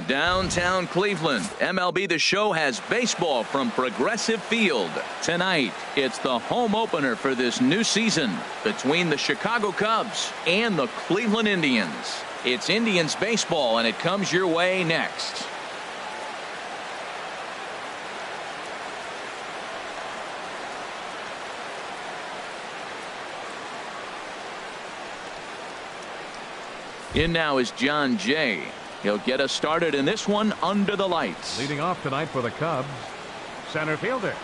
Downtown Cleveland, MLB The Show has baseball from Progressive Field. Tonight, it's the home opener for this new season between the Chicago Cubs and the Cleveland Indians. It's Indians baseball, and it comes your way next. In now is John Jay. He'll get us started in this one under the lights. Leading off tonight for the Cubs, center fielder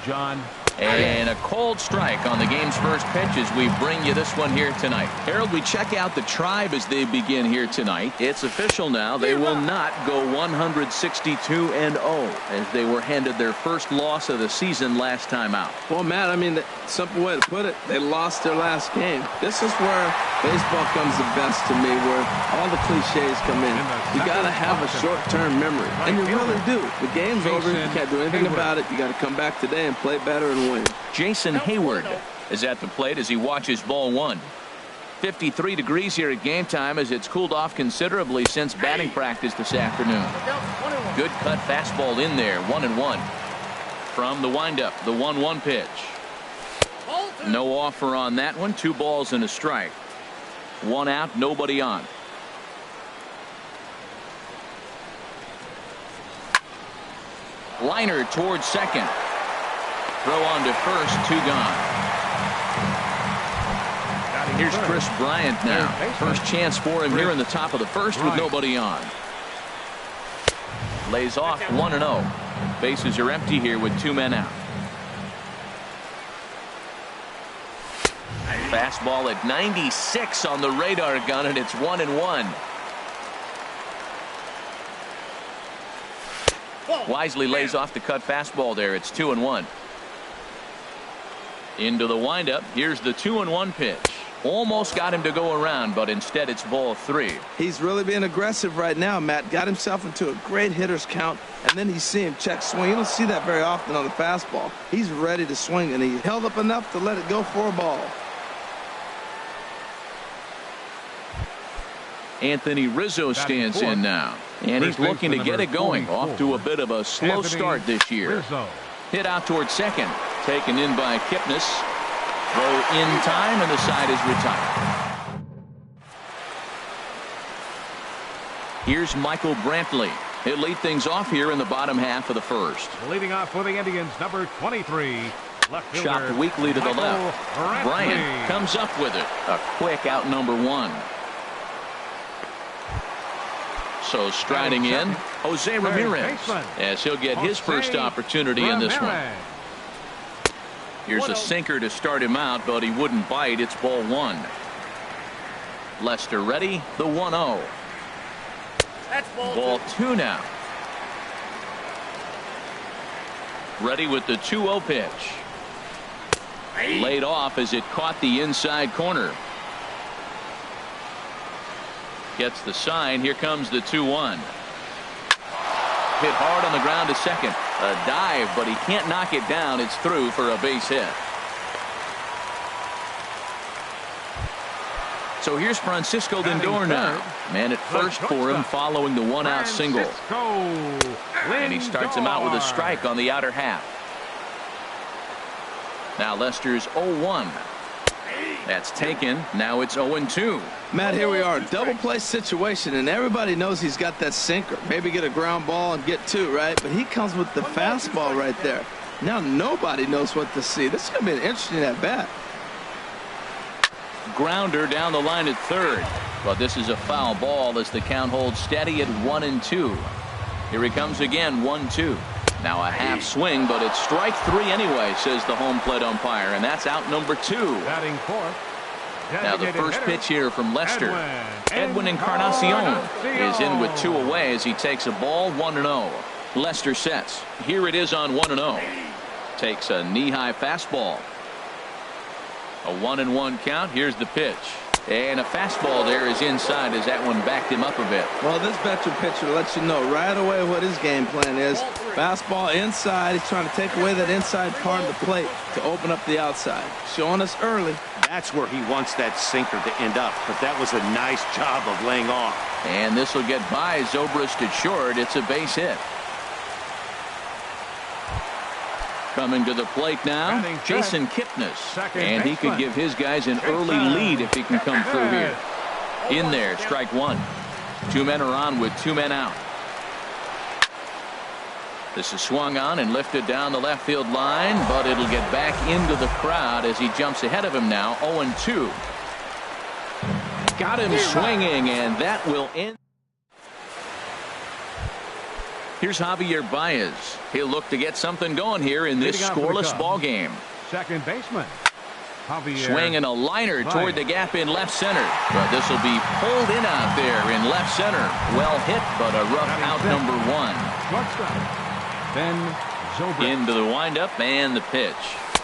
John. And a cold strike on the game's first pitch as we bring you this one here tonight. Harold, we check out the Tribe as they begin here tonight. It's official now. They will not go 162-0 as they were handed their first loss of the season last time out. Well, Matt, I mean, the simple way to put it, they lost their last game. This is where baseball comes the best to me, where all the cliches come in. You got to have a short-term memory, and you really do. The game's over. You can't do anything about it. You got to come back today and play better and win. Jason Hayward is at the plate as he watches ball one. 53 degrees here at game time as it's cooled off considerably since batting practice this afternoon. Good cut fastball in there, 1-1. From the windup, the 1-1 pitch. No offer on that one. 2 balls and a strike. 1 out, nobody on. Liner towards second. Throw on to first, 2 gone. Here's Chris Bryant now. First chance for him here in the top of the first with nobody on. Lays off 1-0. Bases are empty here with 2 men out. Fastball at 96 on the radar gun, and it's 1-1. Wisely lays off the cut fastball there. It's 2-1. Into the windup. Here's the 2-1 pitch. Almost got him to go around, but instead it's ball 3. He's really being aggressive right now, Matt. Got himself into a great hitter's count, and then you see him check swing. You don't see that very often on the fastball. He's ready to swing, and he held up enough to let it go for a ball. Anthony Rizzo stands in now, and he's looking to get it going. Off to a bit of a slow start this year. Hit out towards second. Taken in by Kipnis. Throw in time, and the side is retired. Here's Michael Brantley. He'll lead things off here in the bottom half of the first. Leading off for the Indians, number 23. Left fielder, chopped weakly to the left. Bryant comes up with it. A quick out number 1. So striding in, Jose Ramirez, as he'll get his first opportunity in this one. Here's a sinker to start him out, but he wouldn't bite. It's ball 1. Lester ready, the 1-0. Ball 2 now. Ready with the 2-0 pitch. Laid off as it caught the inside corner. Gets the sign. Here comes the 2-1. Hit hard on the ground to second. A dive, but he can't knock it down. It's through for a base hit. So here's Francisco Lindor now. Man at first for him following the 1-out single. And he starts him out with a strike on the outer half. Now Lester's 0-1. That's taken. Now it's 0-2. Matt, here we are. Double play situation, and everybody knows he's got that sinker. Maybe get a ground ball and get 2, right? But he comes with the fastball right there. Now nobody knows what to see. This is going to be an interesting at bat. Grounder down the line at third. But this is a foul ball as the count holds steady at 1-2. Here he comes again, 1-2. Now a half swing, but it's strike 3 anyway, says the home plate umpire, and that's out number 2. Batting fourth. Now the first pitch here from Lester. Edwin Encarnacion is in with 2 away as he takes a ball, 1-0. Lester sets. Here it is on 1-0. Takes a knee-high fastball. A 1-1 count. Here's the pitch. And a fastball there is inside as that one backed him up a bit. Well, this veteran pitcher lets you know right away what his game plan is. Fastball inside. He's trying to take away that inside part of the plate to open up the outside. Showing us early. That's where he wants that sinker to end up, but that was a nice job of laying off. And this will get by Zobrist at short. It's a base hit. Coming to the plate now, Jason Kipnis. And he could give his guys an early lead if he can come through here. In there, strike one. 2 men are on with 2 men out. This is swung on and lifted down the left field line, but it'll get back into the crowd as he jumps ahead of him now, 0-2. Got him swinging, and that will end. Here's Javier Baez. He'll look to get something going here in this scoreless ball game. Second baseman. Javier Swinging a liner toward the gap in left center. But this will be pulled in out there in left center. Well hit, but a rough out number 1. Shortstop. Ben Zobrist. Into the windup and the pitch.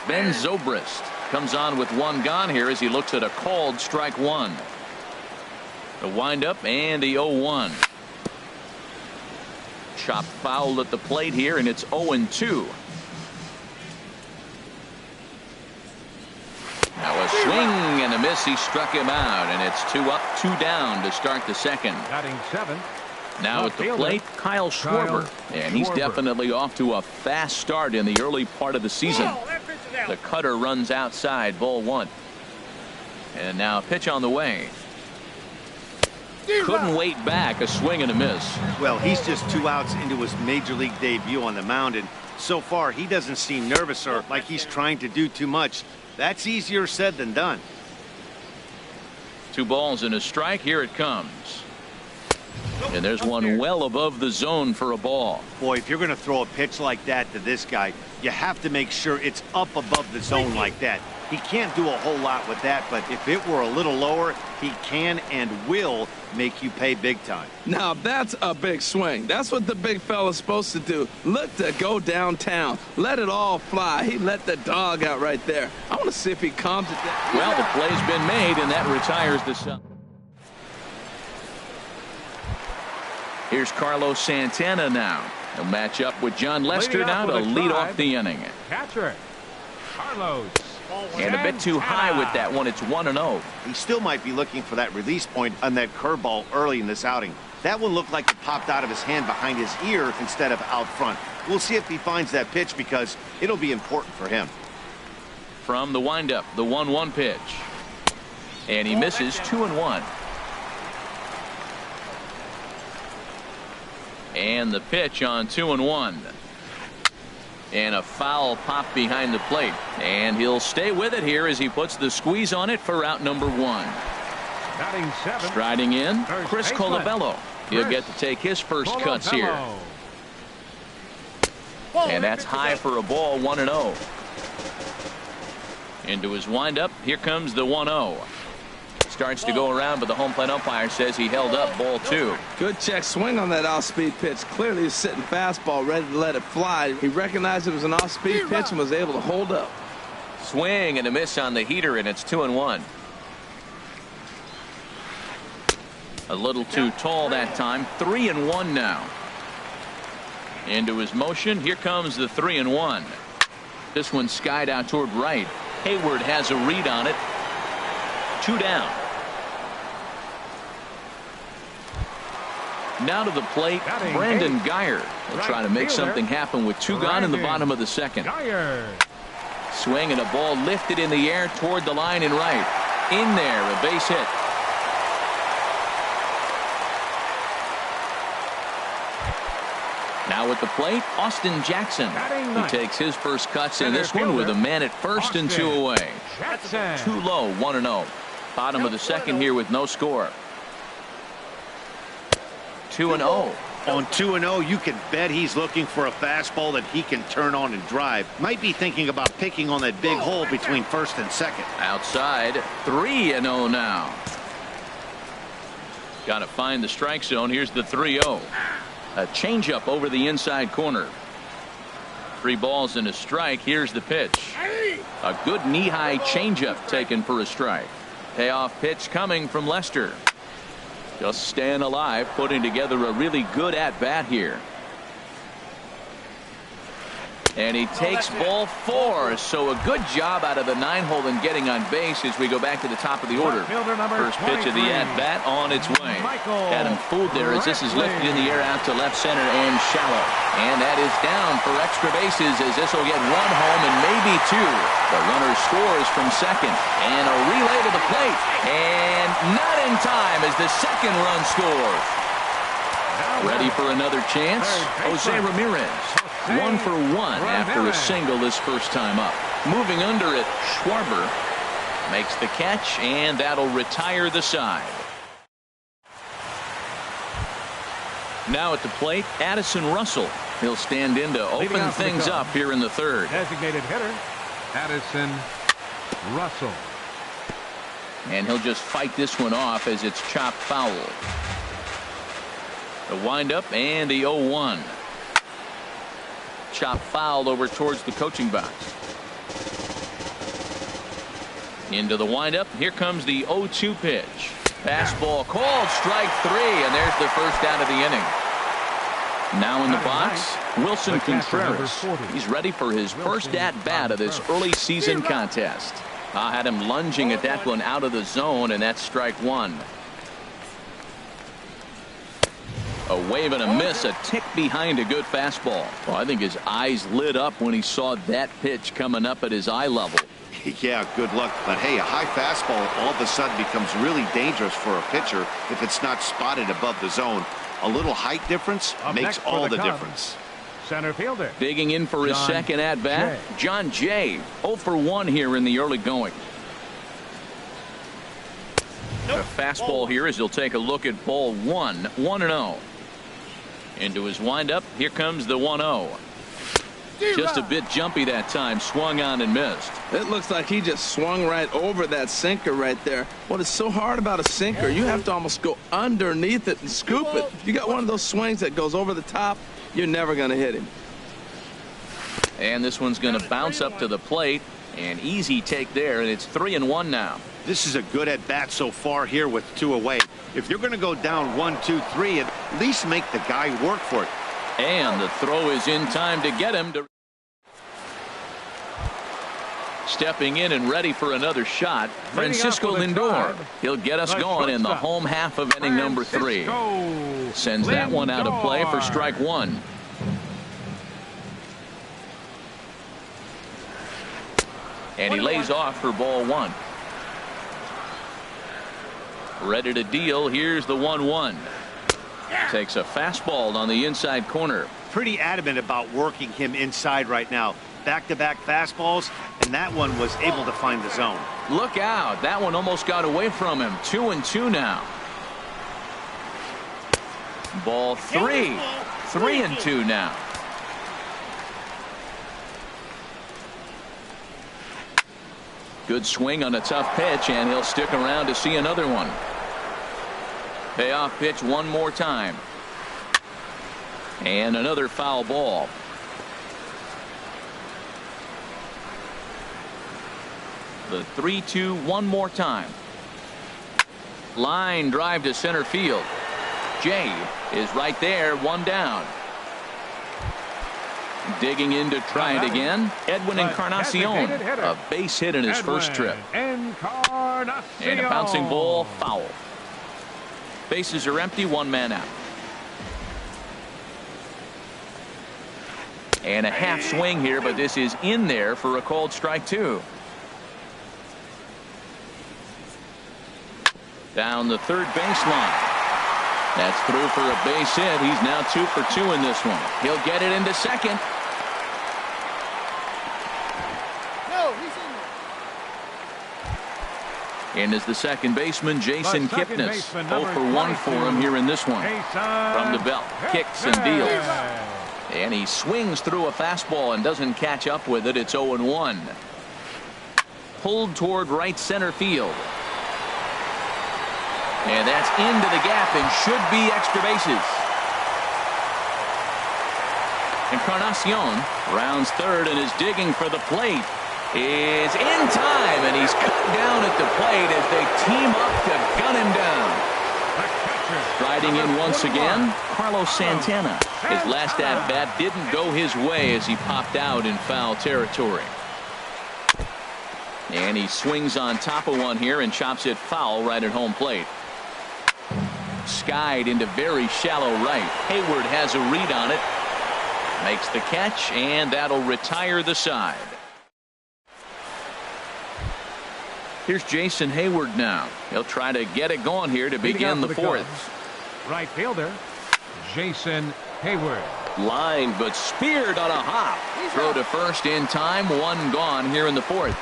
Ben Zobrist comes on with 1 gone here as he looks at a called strike 1. The windup and the 0-1. Chopped foul at the plate here, and it's 0-2. Now a swing and a miss. He struck him out, and it's 2 up, 2 down to start the second. Batting 7th. Now at the plate, Kyle Schwarber. And he's definitely off to a fast start in the early part of the season. The cutter runs outside, ball 1. And now a pitch on the way. Couldn't wait back, a swing and a miss. Well, he's just 2 outs into his major league debut on the mound, and so far he doesn't seem nervous or like he's trying to do too much. That's easier said than done. 2 balls and a strike. Here it comes. And there's one well above the zone for a ball. Boy, if you're going to throw a pitch like that to this guy, you have to make sure it's up above the zone like that. He can't do a whole lot with that, but if it were a little lower, he can and will make you pay big time. Now that's a big swing. That's what the big fella's supposed to do. Look to go downtown. Let it all fly. He let the dog out right there. I want to see if he calms it down. Well, the play's been made, and that retires the sub. Here's Carlos Santana now. He'll match up with John Lester now to lead off the inning. Catcher Carlos. And a bit too high with that one. It's 1-0. He still might be looking for that release point on that curveball early in this outing. That one looked like it popped out of his hand behind his ear instead of out front. We'll see if he finds that pitch because it'll be important for him. From the windup, the 1-1 pitch. And he misses 2-1. And the pitch on 2-1. And a foul pop behind the plate. And he'll stay with it here as he puts the squeeze on it for out number 1. Batting 7th. Striding in, Chris Colabello. He'll get to take his first cuts here. And that's high for a ball, 1-0. Into his windup. Here comes the 1-0. Starts to go around, but the home plate umpire says he held up, ball 2. Good check swing on that off-speed pitch. Clearly he's sitting fastball ready to let it fly. He recognized it was an off-speed pitch and was able to hold up. Swing and a miss on the heater, and it's 2-1. A little too tall that time. 3-1 now. Into his motion. Here comes the 3-1. This one skied out toward right. Hayward has a read on it. 2 down. Now to the plate, Brandon Guyer will try to make something happen with 2 gone in the bottom of the second. Swing and a ball lifted in the air toward the line and right. In there, a base hit. Now at the plate, Austin Jackson. He takes his first cuts in this one with a man at first and 2 away. Too low, 1-0. Bottom of the second here with no score. 2-0. On 2-0, you can bet he's looking for a fastball that he can turn on and drive. Might be thinking about picking on that big hole between first and second. Outside, 3-0 now. Got to find the strike zone. Here's the 3-0. A changeup over the inside corner. 3 balls and a strike. Here's the pitch. A good knee-high changeup taken for a strike. Payoff pitch coming from Lester. Just staying alive, putting together a really good at-bat here. And he takes ball 4. So a good job out of the 9-hole in getting on base as we go back to the top of the order. First pitch of the at-bat on its way. Had him fooled there as this is lifted in the air out to left center and shallow. And that is down for extra bases as this will get 1 home and maybe 2. The runner scores from second. And a relay to the plate. And not in time as the second run scores. Ready for another chance? Jose Ramirez. 1 for 1 after a single this first time up. Moving under it, Schwarber makes the catch, and that'll retire the side. Now at the plate, Addison Russell. He'll stand in to open things up here in the third. Designated hitter, Addison Russell. And he'll just fight this one off as it's chopped foul. The windup and the 0-1. Chop foul over towards the coaching box. Into the windup. Here comes the 0-2 pitch. Fastball called, strike 3, and there's the first out of the inning. Now in the box, Wilson Contreras. He's ready for his first at-bat of this early season contest. I had him lunging at that one out of the zone, and that's strike 1. A wave and a miss, a tick behind a good fastball. Well, I think his eyes lit up when he saw that pitch coming up at his eye level. Yeah, good luck. But hey, a high fastball all of a sudden becomes really dangerous for a pitcher if it's not spotted above the zone. A little height difference makes all the difference. Center fielder. Digging in for his second at-bat, John Jay. 0 for 1 here in the early going. A fastball here as he'll take a look at ball 1. 1-0. Into his windup. Here comes the 1-0. Just a bit jumpy that time. Swung on and missed. It looks like he just swung right over that sinker right there. What is so hard about a sinker, you have to almost go underneath it and scoop it. If you got one of those swings that goes over the top, you're never going to hit him. And this one's going to bounce up to the plate. An easy take there, and it's 3-1 now. This is a good at-bat so far here with 2 away. If you're going to go down 1, 2, 3, at least make the guy work for it. And the throw is in time to get him to. Stepping in and ready for another shot, Francisco Lindor. He'll get us going in the home half of inning number 3. Sends that one out of play for strike 1. And he lays off for ball 1. Ready to deal. Here's the 1-1. Takes a fastball on the inside corner. Pretty adamant about working him inside right now. Back-to-back fastballs, and that one was able to find the zone. Look out. That one almost got away from him. 2-2 now. Ball 3. 3-2 now. Good swing on a tough pitch, and he'll stick around to see another one. Payoff pitch one more time. And another foul ball. The 3-2 one more time. Line drive to center field. Jay is right there, 1 down. Digging in to try it again. Edwin Encarnacion, a base hit in his first trip. And a bouncing ball, foul. Bases are empty, 1 man out. And a half swing here, but this is in there for a called strike 2. Down the third baseline. That's through for a base hit. He's now 2 for 2 in this one. He'll get it into second. And is the second baseman, Jason Kipnis. 0 for 1 for him here in this one. From the belt, kicks and deals. And he swings through a fastball and doesn't catch up with it. It's 0-1. Pulled toward right center field. And that's into the gap and should be extra bases. Encarnacion rounds third and is digging for the plate. is in time, and he's cut down at the plate as they team up to gun him down. Riding in once again, Carlos Santana. His last at-bat didn't go his way as he popped out in foul territory. And he swings on top of one here and chops it foul right at home plate. Skied into very shallow right. Hayward has a read on it. Makes the catch, and that'll retire the side. Here's Jason Hayward now. He'll try to get it going here to begin the fourth. Right fielder, Jason Hayward. Line, but speared on a hop. Throw to first in time. One gone here in the fourth.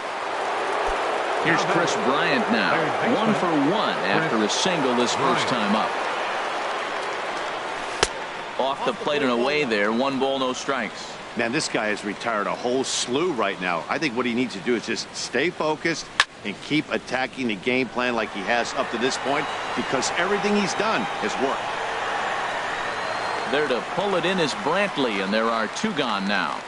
Here's Chris Bryant now. 1 for 1 after a single his first time up. Off the plate and away there. 1 ball, no strikes. Man, this guy has retired a whole slew right now. I think what he needs to do is just stay focused and keep attacking the game plan like he has up to this point, because everything he's done has worked. There to pull it in is Brantley, and there are 2 gone now.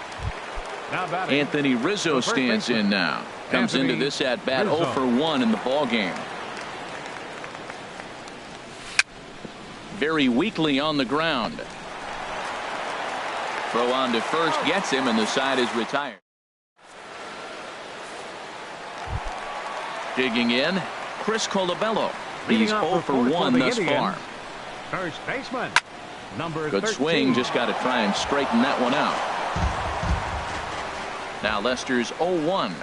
Anthony Rizzo stands in now. Comes into this at bat 0 for 1 in the ball game. Very weakly on the ground. Throw on to first gets him, and the side is retired. Digging in, Chris Colabello. He's 0 for 1 thus far. First baseman, number Good 13. swing, just got to try and straighten that one out. Now Lester's 0-1.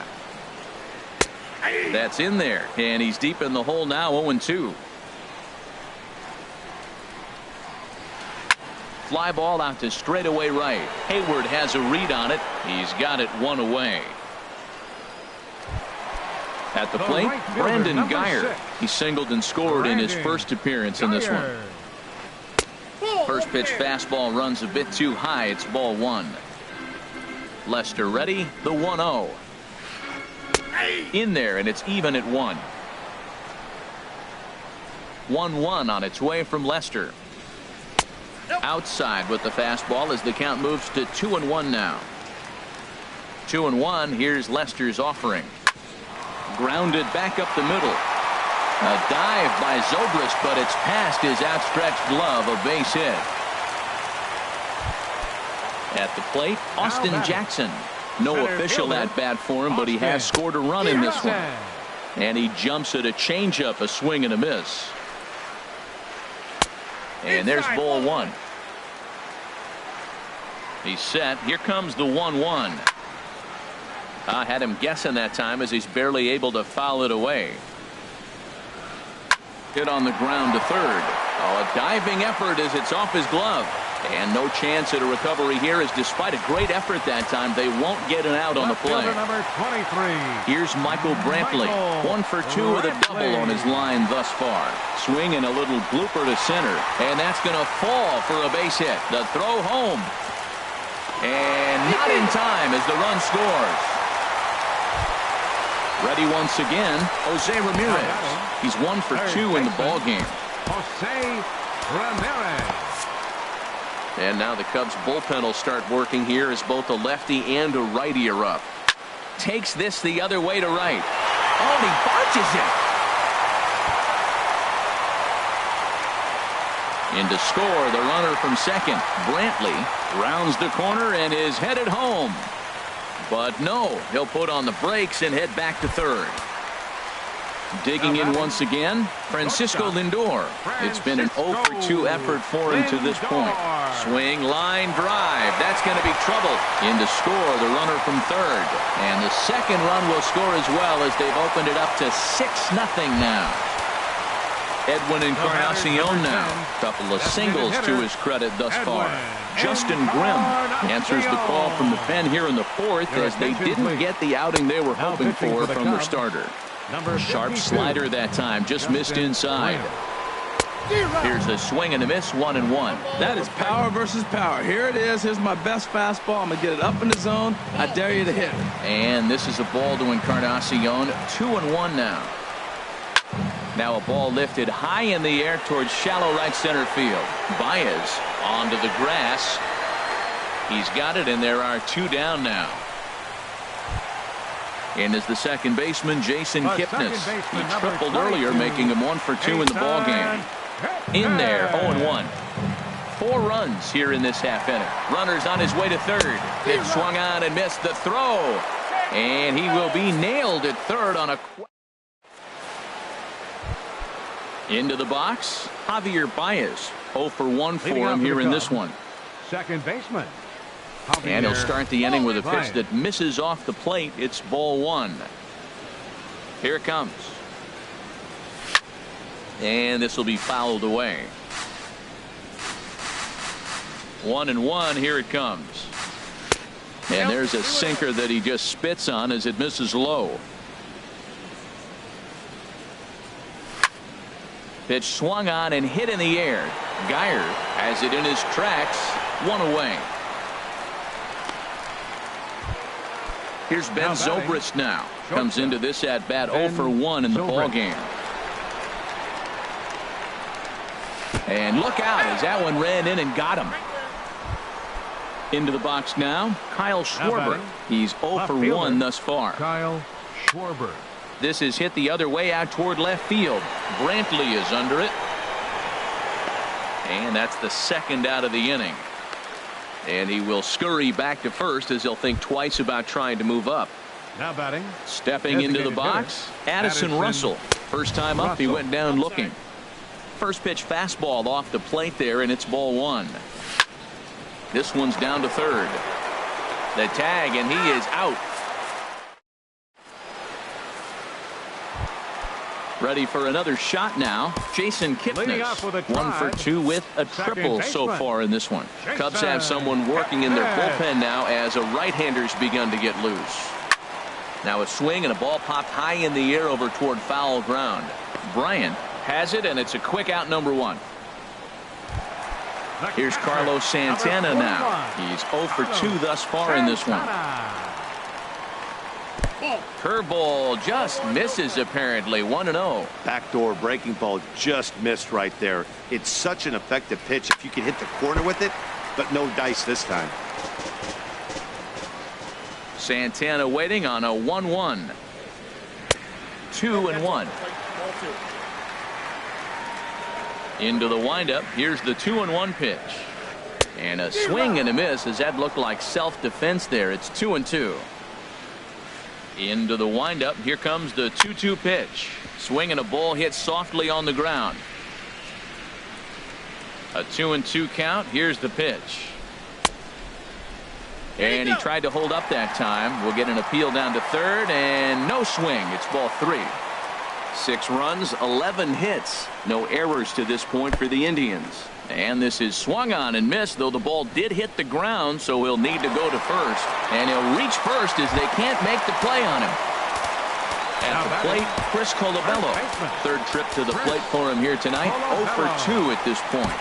That's in there, and he's deep in the hole now, 0-2. Fly ball out to straightaway right. Hayward has a read on it. He's got it 1 away. At the plate, Brandon Geyer. He singled and scored in his first appearance in this one. First pitch fastball runs a bit too high. It's ball 1. Lester ready. The 1-0. In there, and it's even at 1. 1-1 on its way from Lester. Outside with the fastball as the count moves to 2-1 now. 2-1. Here's Lester's offering. Grounded back up the middle. A dive by Zobrist, but it's past his outstretched glove. A base hit. At the plate, Austin Jackson. No official at bat for him, but he has scored a run in this one. And he jumps at a changeup, a swing and a miss. And there's ball 1. He's set. Here comes the 1-1. I had him guessing that time as he's barely able to foul it away. Hit on the ground to third. Oh, a diving effort as it's off his glove. And no chance at a recovery here, as despite a great effort that time, they won't get an out on the play. Number 23. Here's Michael Brantley. 1 for 2 with a double on his line thus far. Swing and a little blooper to center. And that's going to fall for a base hit. The throw home. And not in time as the run scores. Ready once again, Jose Ramirez. He's 1 for 2 in the ball game. Jose Ramirez. And now the Cubs bullpen will start working here as both a lefty and a righty are up. Takes this the other way to right. Oh, and he botches it. In to score, the runner from second. Brantley rounds the corner and is headed home. But no, he'll put on the brakes and head back to third. Digging in once again, Francisco Lindor. It's been an 0 for 2 effort for him to this point. Swing, line, drive. That's going to be trouble. In to score, the runner from third. And the second run will score as well as they've opened it up to 6-0 now. Edwin Encarnacion now. Couple of singles to his credit thus far. Justin Grimm answers the call from the pen here in the fourth as they didn't get the outing they were hoping for from their starter. Sharp slider that time, just missed inside. Here's a swing and a miss, 1-1. That is power versus power. Here it is. Here's my best fastball. I'm going to get it up in the zone. I dare you to hit it. And this is a ball to Encarnacion. 2-1 now. Now a ball lifted high in the air towards shallow right center field. Baez onto the grass. He's got it, and there are 2 down now. And as the second baseman, Jason Kipnis. He tripled earlier, 22, making him 1 for 2 in the ball game. In there, 0-1. 4 runs here in this half inning. Runners on his way to third. Pitch swung on and missed the throw. And he will be nailed at third on a... Into the box, Javier Baez. 0 for 1 for him here in this one. Second baseman. And he'll start the inning with a pitch that misses off the plate. It's ball 1. Here it comes. And this will be fouled away. 1-1. Here it comes. And there's a sinker that he just spits on as it misses low. Pitch swung on and hit in the air. Geyer has it in his tracks. 1 away. Here's Ben Zobrist now. Comes into this at bat 0 for 1 in the ball game. And look out as that one ran in and got him. Into the box now, Kyle Schwarber. He's 0 for 1 thus far. Kyle Schwarber. This is hit the other way out toward left field. Brantley is under it. And that's the second out of the inning. And he will scurry back to first as he'll think twice about trying to move up. Now batting. Stepping into the box, Addison Russell. First time up, he went down looking. First pitch fastball off the plate there, and it's ball 1. This one's down to third. The tag, and he is out. Ready for another shot now. Jason Kipnis. 1 for 2 with a triple so far in this one. Cubs have someone working in their bullpen now as a right-hander's begun to get loose. Now a swing and a ball popped high in the air over toward foul ground. Bryant has it, and it's a quick out, number 1. Here's Carlos Santana now. He's 0 for 2 thus far in this one. Curveball just misses apparently. 1-0. Backdoor breaking ball just missed right there. It's such an effective pitch if you can hit the corner with it, but no dice this time. Santana waiting on a 1-1. 2-1. Into the windup. Here's the 2-1 pitch. And a swing and a miss as that looked like self-defense there. It's 2-2. Into the windup. Here comes the 2-2 pitch. Swing and a ball hit softly on the ground. A 2-2 count. Here's the pitch. And he tried to hold up that time. We'll get an appeal down to third, and no swing. It's ball 3. 6 runs, 11 hits. No errors to this point for the Indians. And this is swung on and missed, though the ball did hit the ground, so he'll need to go to first. And he'll reach first as they can't make the play on him. At the plate, Chris Colabello. Third trip to the plate for him here tonight. 0 for 2 at this point.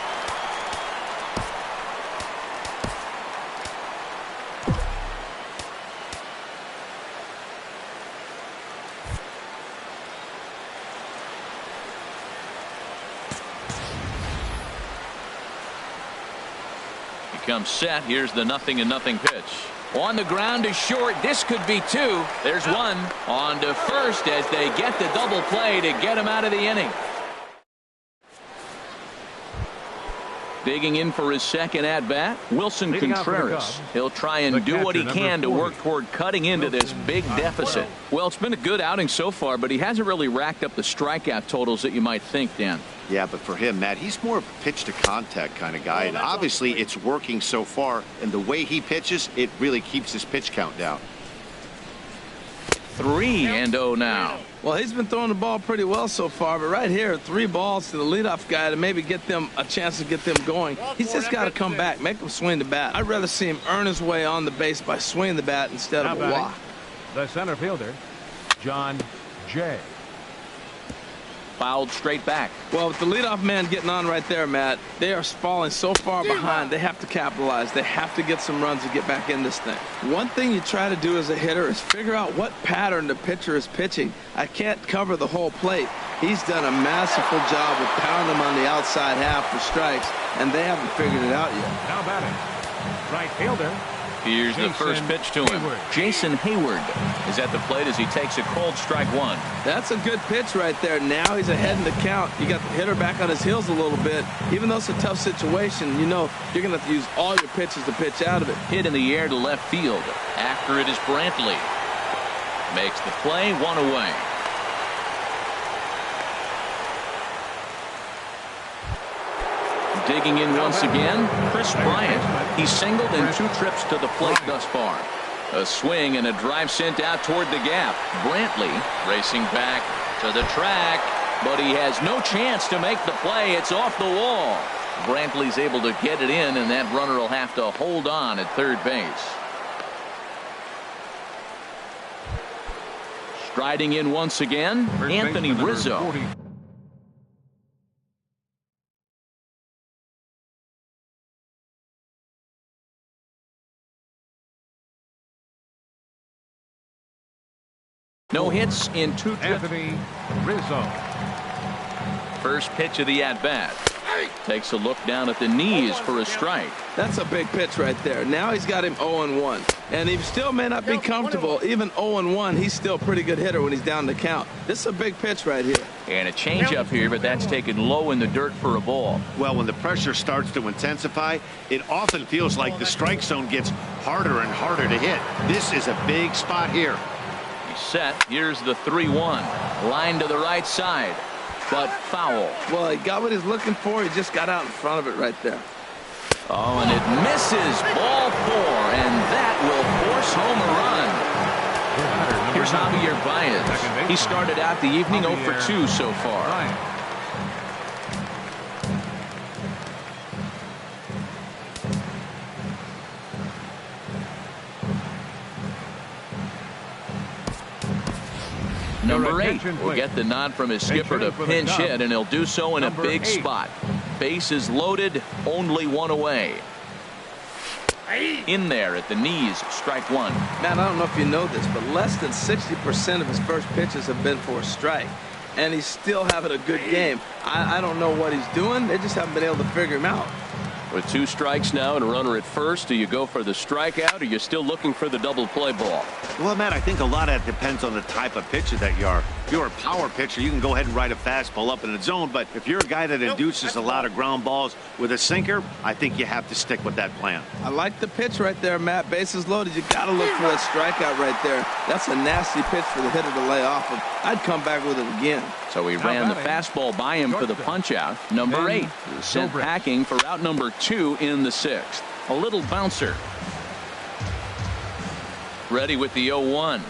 Comes set. Here's the 0-0 pitch. On the ground is short. This could be 2. There's 1. On to first as they get the double play to get him out of the inning. Digging in for his second at bat, Wilson Contreras. He'll try and do what he can to work toward cutting into this big deficit. Well, it's been a good outing so far, but he hasn't really racked up the strikeout totals that you might think, Dan. Yeah, but for him, Matt, he's more of a pitch to contact kind of guy, and obviously it's working so far, and the way he pitches, it really keeps his pitch count down. 3-0 now. Well, he's been throwing the ball pretty well so far, but right here, 3 balls to the leadoff guy to maybe get them a chance to get them going. He's just got to come back, make him swing the bat. I'd rather see him earn his way on the base by swinging the bat instead of a walk. The center fielder, John Jay. Fouled straight back. Well, with the leadoff man getting on right there, Matt, they are falling so far behind. They have to capitalize. They have to get some runs to get back in this thing. One thing you try to do as a hitter is figure out what pattern the pitcher is pitching. I can't cover the whole plate. He's done a masterful job of pounding them on the outside half for strikes, and they haven't figured it out yet. Now batting, right fielder, Here's the first pitch to him. Jason Hayward is at the plate as he takes a cold strike one. That's a good pitch right there. Now he's ahead in the count. You got the hitter back on his heels a little bit. Even though it's a tough situation, you know you're going to have to use all your pitches to pitch out of it. Hit in the air to left field. After it is Brantley. Makes the play, one away. Digging in once again, Chris Bryant. He's singled in 2 trips to the plate thus far. A swing and a drive sent out toward the gap. Brantley racing back to the track, but he has no chance to make the play. It's off the wall. Brantley's able to get it in, and that runner will have to hold on at third base. Striding in once again, Anthony Rizzo. No hits in 2 trips. Anthony Rizzo. First pitch of the at-bat. Takes a look down at the knees for a strike. That's a big pitch right there. Now he's got him 0-1. And he still may not be comfortable. Even 0-1, he's still a pretty good hitter when he's down the count. This is a big pitch right here. And a changeup here, but that's taken low in the dirt for a ball. Well, when the pressure starts to intensify, it often feels like the strike zone gets harder and harder to hit. This is a big spot here. He's set. Here's the 3-1. Line to the right side, but foul. Well, he got what he's looking for. He just got out in front of it right there. Oh, and it misses. Ball 4, and that will force home a run. Here's Javier Baez. He started out the evening 0 for 2 so far. Number 8 will get the nod from his skipper to pinch hit, and he'll do so in a big spot. Base is loaded, only 1 away. In there at the knees, strike 1. Matt, I don't know if you know this, but less than 60% of his first pitches have been for a strike. And he's still having a good game. I don't know what he's doing. They just haven't been able to figure him out. With 2 strikes now and a runner at first, do you go for the strikeout, or are you still looking for the double play ball? Well, Matt, I think a lot of that depends on the type of pitcher that you are. If you're a power pitcher, you can go ahead and ride a fastball up in the zone. But if you're a guy that induces a lot of ground balls with a sinker, I think you have to stick with that plan. I like the pitch right there, Matt. Bases loaded. You got to look for that strikeout right there. That's a nasty pitch for the hitter to lay off of. I'd come back with it again. So he ran the fastball by him for the punch out. Number 8 is sent packing for out number 2 in the 6th. A little bouncer. Ready with the 0-1.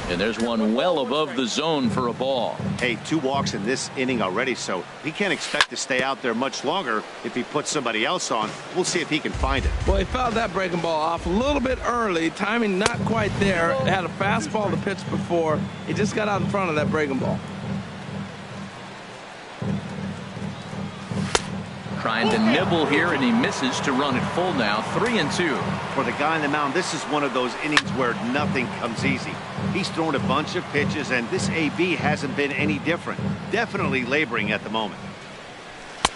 And there's one well above the zone for a ball. Hey, 2 walks in this inning already, so he can't expect to stay out there much longer if he puts somebody else on. We'll see if he can find it. Well, he fouled that breaking ball off a little bit early. Timing not quite there. Had a fastball to pitch before. He just got out in front of that breaking ball. Trying to nibble here, and he misses to run it full now. 3-2. For the guy on the mound, this is one of those innings where nothing comes easy. He's thrown a bunch of pitches, and this AB hasn't been any different. Definitely laboring at the moment.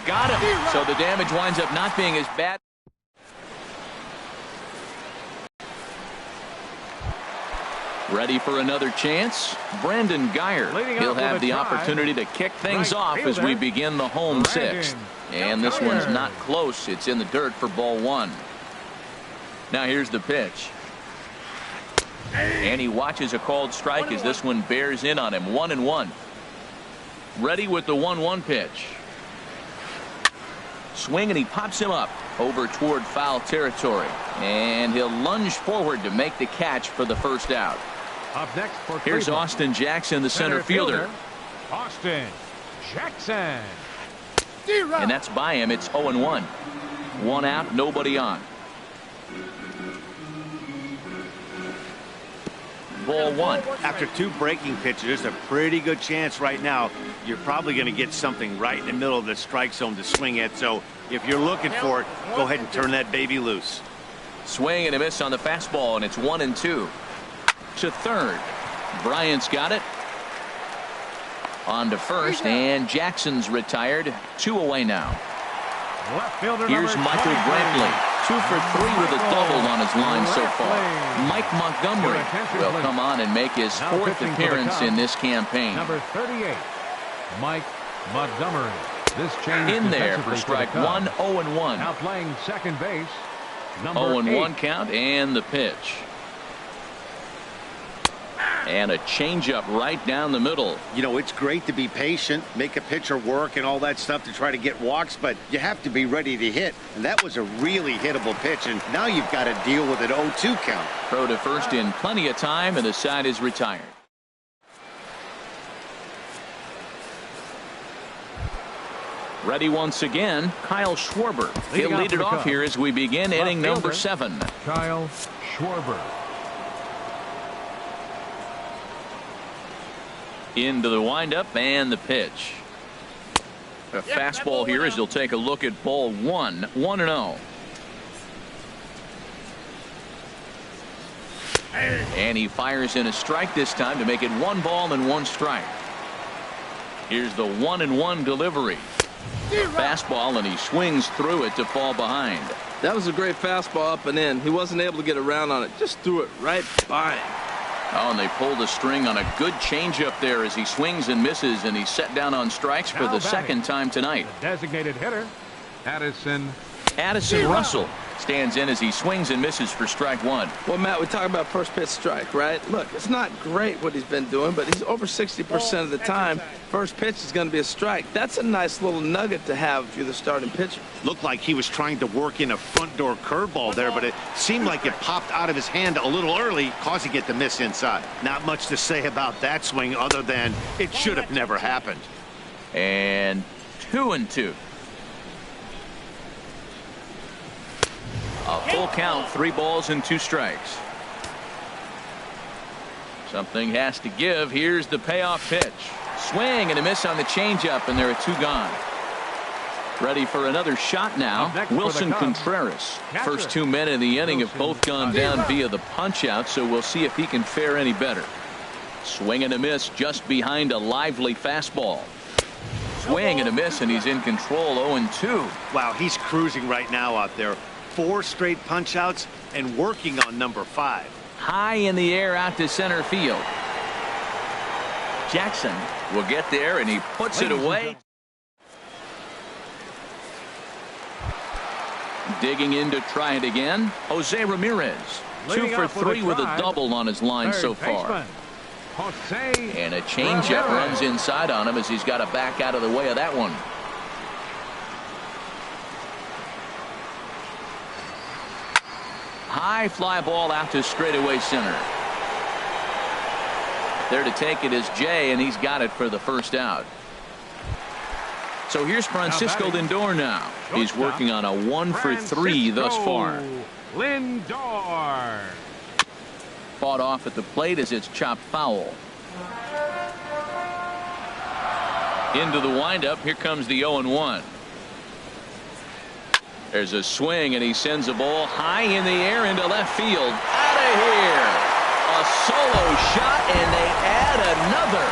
Got him. So the damage winds up not being as bad. Ready for another chance? Brandon Geyer. He'll have the opportunity to kick things off as we begin the home 6th. And this one's not close. It's in the dirt for ball 1. Now here's the pitch. And he watches a called strike as this one bears in on him. 1-1. Ready with the 1-1 pitch. Swing, and he pops him up over toward foul territory. And he'll lunge forward to make the catch for the first out. Up next for Here's Austin Jackson, the center fielder. Austin Jackson. And that's by him. It's 0-1. 1 out, nobody on. Ball 1. After 2 breaking pitches, there's a pretty good chance right now you're probably going to get something right in the middle of the strike zone to swing at. So if you're looking for it, go ahead and turn that baby loose. Swing and a miss on the fastball, and it's 1-2. To third. Bryant's got it. On to first, and Jackson's retired. 2 away now. Left fielder Here's Michael Brantley. 2 for 3 with a double on a his line so far. Mike Montgomery will come on and make his fourth appearance in this campaign. Number 38, Mike Montgomery. This change in there for strike one, 0-1. Now playing second base, number 0-1 count and the pitch. And a changeup right down the middle. You know, it's great to be patient, make a pitcher work and all that stuff to try to get walks, but you have to be ready to hit. And that was a really hittable pitch, and now you've got to deal with an 0-2 count. Throw to first in plenty of time, and the side is retired. Ready once again, Kyle Schwarber. He'll lead it off here as we begin inning number 7. Kyle Schwarber. Into the windup and the pitch. A fastball here as he'll take a look at ball 1, 1-0. And he fires in a strike this time to make it 1 ball and 1 strike. Here's the 1-1 delivery. A fastball, and he swings through it to fall behind. That was a great fastball up and in. He wasn't able to get around on it. Just threw it right by him. Oh, and they pulled the string on a good changeup there as he swings and misses, and he's set down on strikes for the second time tonight. The designated hitter, Addison Russell stands in as he swings and misses for strike 1. Well, Matt, we talk about first pitch strike, right? Look, it's not great what he's been doing, but he's over 60% of the time. First pitch is going to be a strike. That's a nice little nugget to have if you're the starting pitcher. Looked like he was trying to work in a front door curveball there, but it seemed like it popped out of his hand a little early, causing it to miss inside. Not much to say about that swing other than it should have never happened. And 2-2. A full count, 3 balls and 2 strikes. Something has to give. Here's the payoff pitch. Swing and a miss on the changeup, and there are 2 gone. Ready for another shot now. Wilson Contreras. First 2 men in the inning have both gone down via the punch-out, so we'll see if he can fare any better. Swing and a miss just behind a lively fastball. Swing and a miss, and he's in control, 0-2. Wow, he's cruising right now out there. 4 straight punch-outs and working on number 5. High in the air out to center field. Jackson will get there, and he puts it away. Digging in to try it again, Jose Ramirez. 2 for 3 with a double on his line so far. And a changeup runs inside on him as he's got to back out of the way of that one. High fly ball out to straightaway center. There to take it is Jay, and he's got it for the first out. So here's Francisco Lindor now. He's working on a 1 for 3 thus far. Lindor. Fought off at the plate as it's chopped foul. Into the windup. Here comes the 0-1. There's a swing, and he sends a ball high in the air into left field. Out of here. A solo shot, and they add another.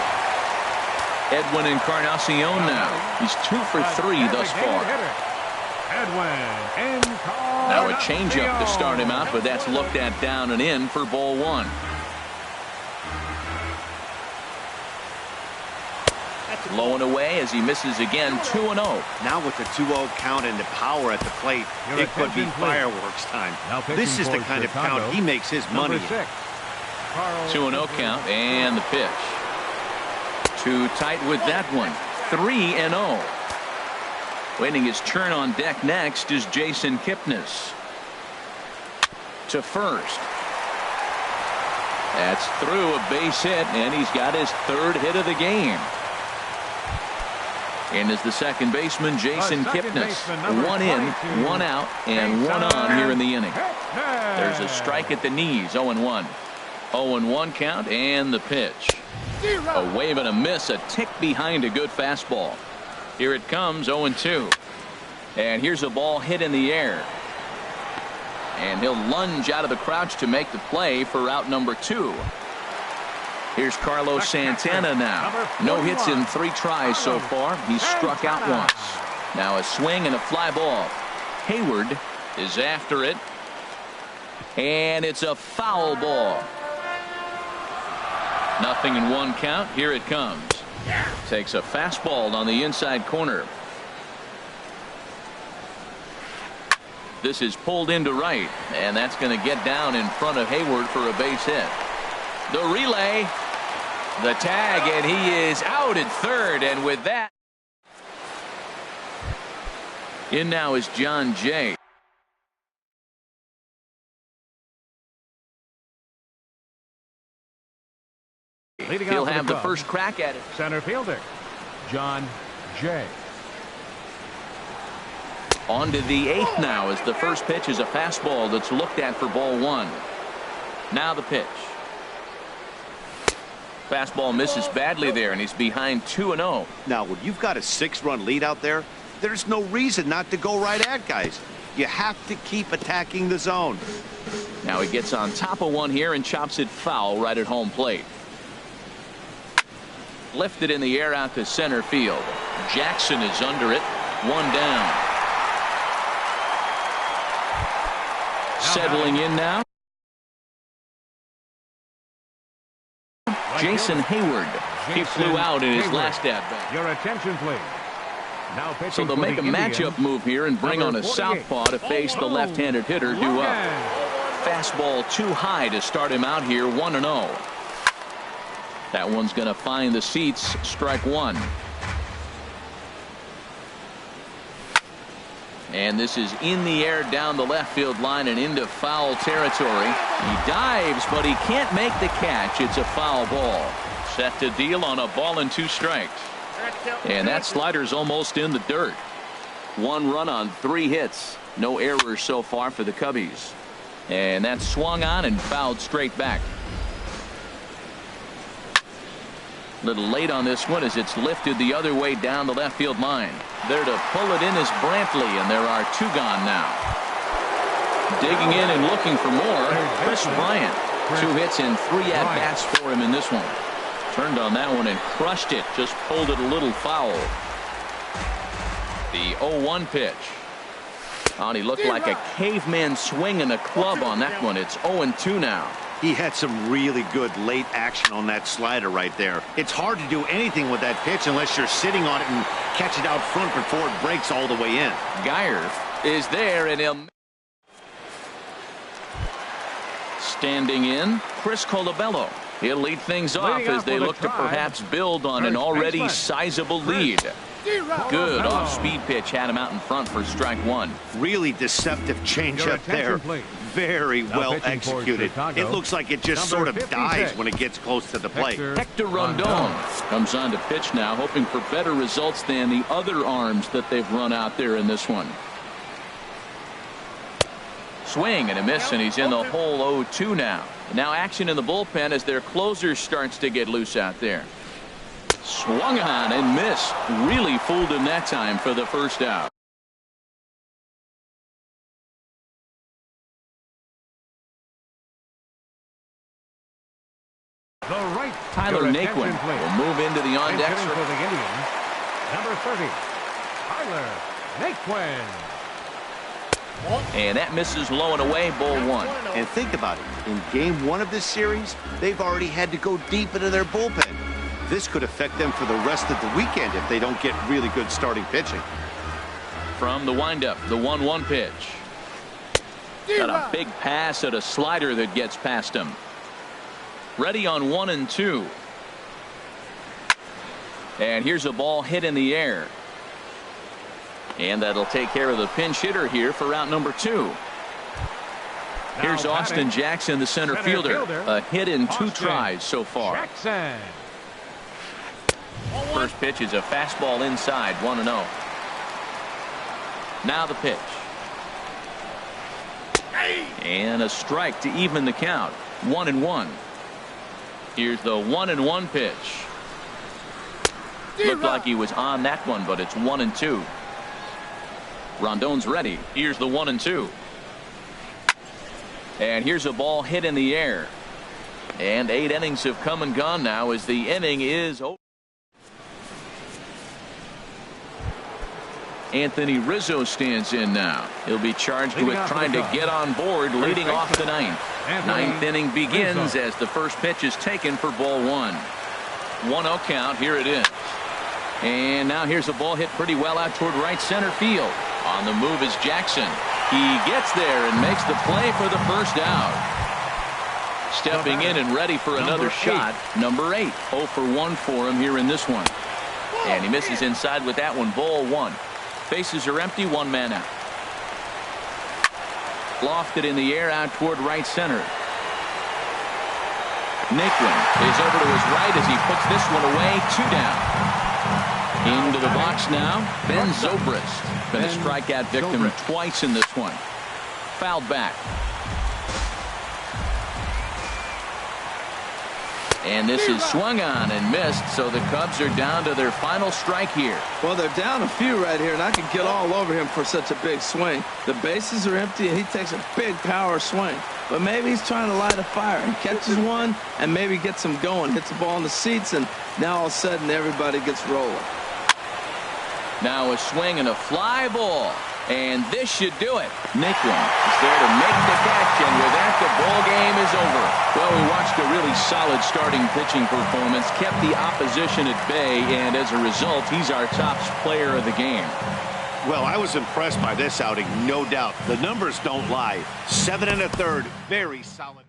Edwin Encarnacion now. He's 2 for 3 thus far. Now a changeup to start him out, but that's looked at down and in for ball 1. Low and away as he misses again. 2-0. Now with the 2-0 count and the power at the plate, it could be fireworks time. This is the kind of count he makes his money. 2-0 count and the pitch. Too tight with that one. 3-0. Waiting his turn on deck next is Jason Kipnis. To first. That's through a base hit, and he's got his 3rd hit of the game. And is the second baseman, Jason Kipnis. 1 in, 1 out, and 1 on here in the inning. There's a strike at the knees, 0-1. 0-1 count and the pitch. A wave and a miss, a tick behind a good fastball. Here it comes, 0-2. And here's a ball hit in the air. And he'll lunge out of the crouch to make the play for out number 2. Here's Carlos Santana now. No hits in 3 tries so far. He's struck out once. Now a swing and a fly ball. Hayward is after it. And it's a foul ball. 0-1 count. Here it comes. Takes a fastball on the inside corner. This is pulled into right, and that's going to get down in front of Hayward for a base hit. The relay, the tag, and he is out at third. And with that, in now is John Jay. He'll have the first crack at it. Center fielder, John Jay. On to the 8th now, as the first pitch is a fastball that's looked at for ball 1. Now the pitch. Fastball misses badly there, and he's behind 2-0. Now, when you've got a 6-run lead out there, there's no reason not to go right at guys. You have to keep attacking the zone. Now he gets on top of one here and chops it foul right at home plate. Lifted in the air out to center field. Jackson is under it. 1 down. Settling in now, Jason Hayward. He flew out in his last at-bat. Your attention, please. Now pitching. So they'll make a matchup move here and bring on a southpaw to face the left-handed hitter due up. Fastball too high to start him out here. 1-0. That one's going to find the seats. Strike 1. And this is in the air down the left field line and into foul territory. He dives, but he can't make the catch. It's a foul ball. Set to deal on a ball and 2 strikes. And that slider's almost in the dirt. 1 run on 3 hits. No errors so far for the Cubbies. And that's swung on and fouled straight back. A little late on this one as it's lifted the other way down the left field line. There to pull it in is Brantley, and there are 2 gone now. Digging in and looking for more, Chris Bryant. 2 hits and 3 at-bats for him in this one. Turned on that one and crushed it. Just pulled it a little foul. The 0-1 pitch. Oh, and he looked like a caveman swinging a club on that one. It's 0-2 now. He had some really good late action on that slider right there. It's hard to do anything with that pitch unless you're sitting on it and catch it out front before it breaks all the way in. Geyer is there, and he'll standing in Chris Colabello. He'll lead things off as they look to perhaps build on an already sizable lead. Good off-speed pitch had him out in front for strike 1. Really deceptive changeup there. Very well executed. It looks like it just sort of dies when it gets close to the plate. Hector Rondon comes on to pitch now, hoping for better results than the other arms that they've run out there in this one. Swing and a miss, and he's in the hole. 0-2 now. Now action in the bullpen as their closer starts to get loose out there. Swung on and missed. Really fooled him that time for the first out. Tyler Naquin will move into the on-deck for the Indians. Number 30, Tyler Naquin. And that misses low and away, ball 1. And think about it. In game 1 of this series, they've already had to go deep into their bullpen. This could affect them for the rest of the weekend if they don't get really good starting pitching. From the windup, the 1-1 pitch. Got a big pass at a slider that gets past him. Ready on 1-2. And here's a ball hit in the air. And that'll take care of the pinch hitter here for out number 2. Here's Austin Jackson, the center fielder. A hit in 2 tries so far. Jackson. First pitch is a fastball inside, 1-0. Now the pitch. And a strike to even the count. 1-1. Here's the 1-1 pitch. Looked like he was on that one, but it's 1-2. Rondon's ready. Here's the 1-2. And here's a ball hit in the air. And 8 innings have come and gone now as the inning is over. Anthony Rizzo stands in now. He'll be charged with trying to get on board, leading off the ninth. Ninth inning begins as the first pitch is taken for ball one. 1-0 count. Here it is. And now here's a ball hit pretty well out toward right center field. On the move is Jackson. He gets there and makes the play for the first out. Stepping in and ready for another shot, number 8. 0 for 1 for him here in this one. And he misses inside with that one. Ball one. Bases are empty. 1 man out. Lofted in the air out toward right center. Naquin is over to his right as he puts this one away. 2 down. Into the box now, Ben Zobrist. Been a strikeout victim twice in this one. Fouled back. And this is swung on and missed, so the Cubs are down to their final strike here. Well, they're down a few right here, and I could get all over him for such a big swing. The bases are empty, and he takes a big power swing. But maybe he's trying to light a fire. He catches one and maybe gets him going, hits the ball in the seats, and now all of a sudden everybody gets rolling. Now a swing and a fly ball. And this should do it. Naquin is there to make the catch, and with that, the ball game is over. Well, we watched a really solid starting pitching performance, kept the opposition at bay, and as a result, he's our top player of the game. Well, I was impressed by this outing, no doubt. The numbers don't lie. 7 1/3, very solid.